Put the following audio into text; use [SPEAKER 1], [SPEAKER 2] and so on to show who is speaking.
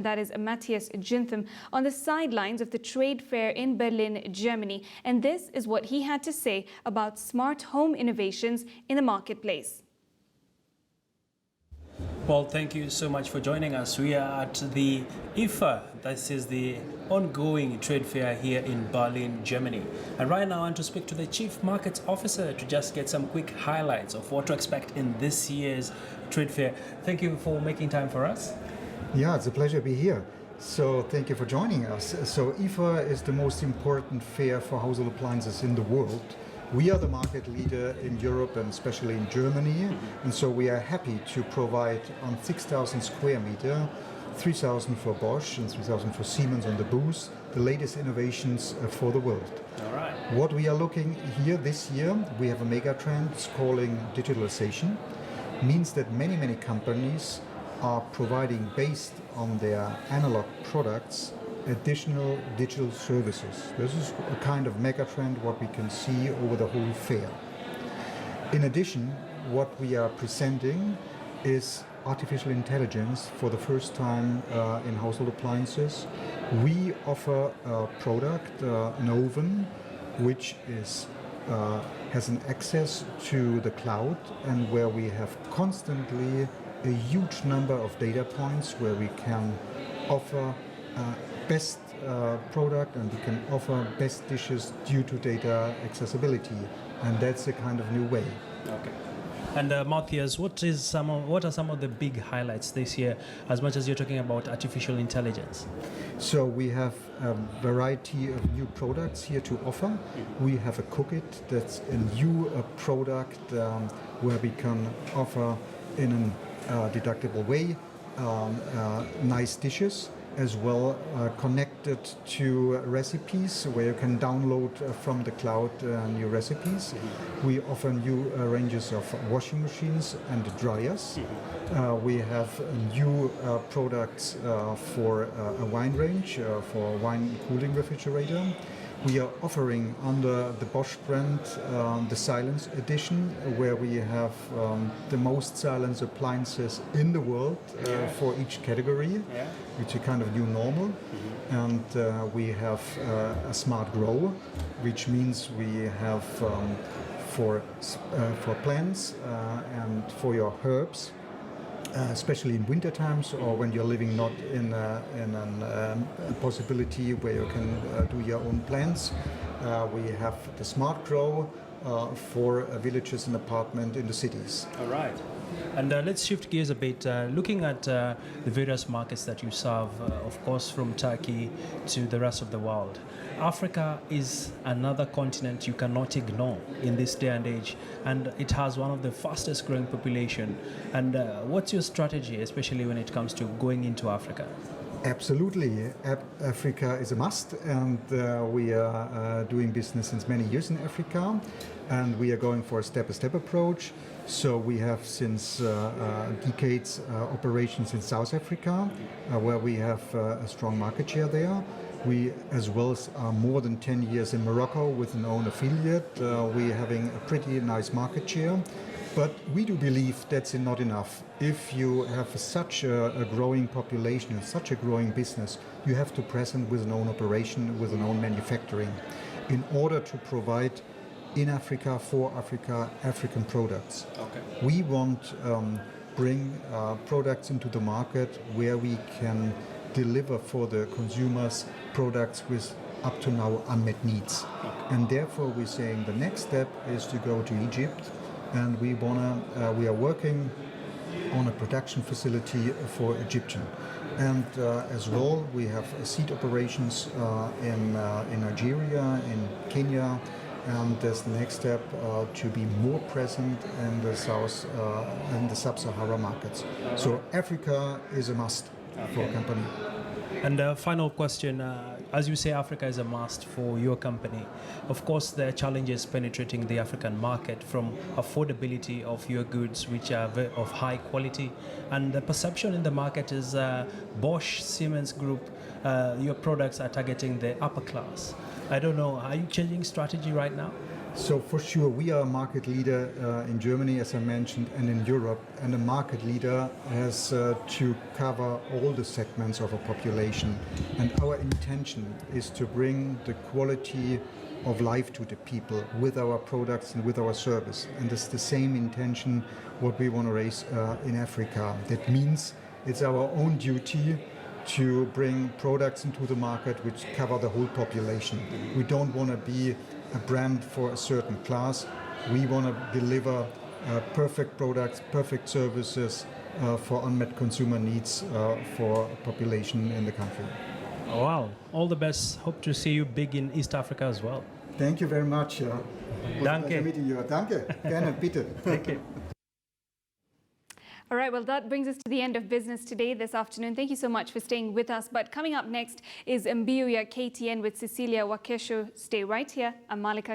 [SPEAKER 1] That is Matthias Gintham on the sidelines of the trade fair in Berlin, Germany. And this is what he had to say about smart home innovations in the marketplace.
[SPEAKER 2] Well, thank you so much for joining us. We are at the IFA, this is the ongoing trade fair here in Berlin, Germany. And right now I want to speak to the Chief Markets Officer to just get some quick highlights of what to expect in this year's trade fair. Thank you for making time for us.
[SPEAKER 3] Yeah, it's a pleasure to be here. So thank you for joining us. So IFA is the most important fair for household appliances in the world. We are the market leader in Europe and especially in Germany. And so we are happy to provide on 6,000 square meter, 3,000 for Bosch and 3,000 for Siemens on the booth, the latest innovations for the world.
[SPEAKER 2] All right.
[SPEAKER 3] What we are looking here this year, we have a mega trend calling digitalization. Means that many companies are providing, based on their analog products, additional digital services. This is a kind of mega trend what we can see over the whole fair. In addition, what we are presenting is artificial intelligence for the first time in household appliances. We offer a product, an oven, which is has an access to the cloud and where we have constantly a huge number of data points where we can offer best product and we can offer best dishes due to data accessibility, and that's a kind of new way.
[SPEAKER 2] Okay. And Matthias, what are some of the big highlights this year, as much as you're talking about artificial intelligence?
[SPEAKER 3] So we have a variety of new products here to offer. We have a Cook It, that's a new product where we can offer in a deductible way nice dishes, as well connected to recipes where you can download from the cloud new recipes. We offer new ranges of washing machines and dryers. We have new products for a wine range, for a wine cooling refrigerator. We are offering under the Bosch brand the Silence Edition, where we have the most silence appliances in the world for each category, which is kind of new normal. And we have a Smart Grow, which means we have for plants and for your herbs, especially in winter times or when you're living not in a possibility where you can do your own plants. We have the Smart Grow for villages and apartments in the cities.
[SPEAKER 2] All right. And let's shift gears a bit, looking at the various markets that you serve, of course, from Turkey to the rest of the world. Africa is another continent you cannot ignore in this day and age, and it has one of the fastest growing population. And what's your strategy, especially when it comes to going into Africa?
[SPEAKER 3] Absolutely. Africa is a must, and we are doing business since many years in Africa, and we are going for a step-by-step approach. So we have since decades operations in South Africa, where we have a strong market share there. We, as well as more than 10 years in Morocco with an own affiliate, we're having a pretty nice market share. But we do believe that's not enough. If you have such a growing population and such a growing business, you have to present with an own operation, with an own manufacturing, in order to provide in Africa, for Africa, African products. Okay. We want bring products into the market where we can deliver for the consumers products with up to now unmet needs. Okay. And therefore we're saying the next step is to go to Egypt, and we are working on a production facility for Egyptian. And as well, we have seed operations in Nigeria, in Kenya, and there's the next step to be more present in the South, in the sub-Sahara markets. So Africa is a must for a company.
[SPEAKER 2] And final question, as you say, Africa is a must for your company. Of course, there are challenges penetrating the African market, from affordability of your goods, which are of high quality, and the perception in the market is Bosch, Siemens Group, your products are targeting the upper class. I don't know, are you changing strategy right now?
[SPEAKER 3] So for sure, we are a market leader in Germany, as I mentioned, and in Europe. And a market leader has to cover all the segments of a population. And our intention is to bring the quality of life to the people with our products and with our service. And it's the same intention what we want to raise in Africa. That means it's our own duty to bring products into the market which cover the whole population. We don't want to be a brand for a certain class. We want to deliver perfect products, perfect services for unmet consumer needs for population in the country.
[SPEAKER 2] Wow, all the best. Hope to see you big in East Africa as well.
[SPEAKER 3] Thank you very much.
[SPEAKER 2] Danke.
[SPEAKER 3] Meeting you. Danke. Gerne, bitte.
[SPEAKER 2] Thank you.
[SPEAKER 1] All right, well, that brings us to the end of business today, this afternoon. Thank you so much for staying with us. But coming up next is Mbiu ya KTN with Cecilia Wakesho. Stay right here. I'm Malika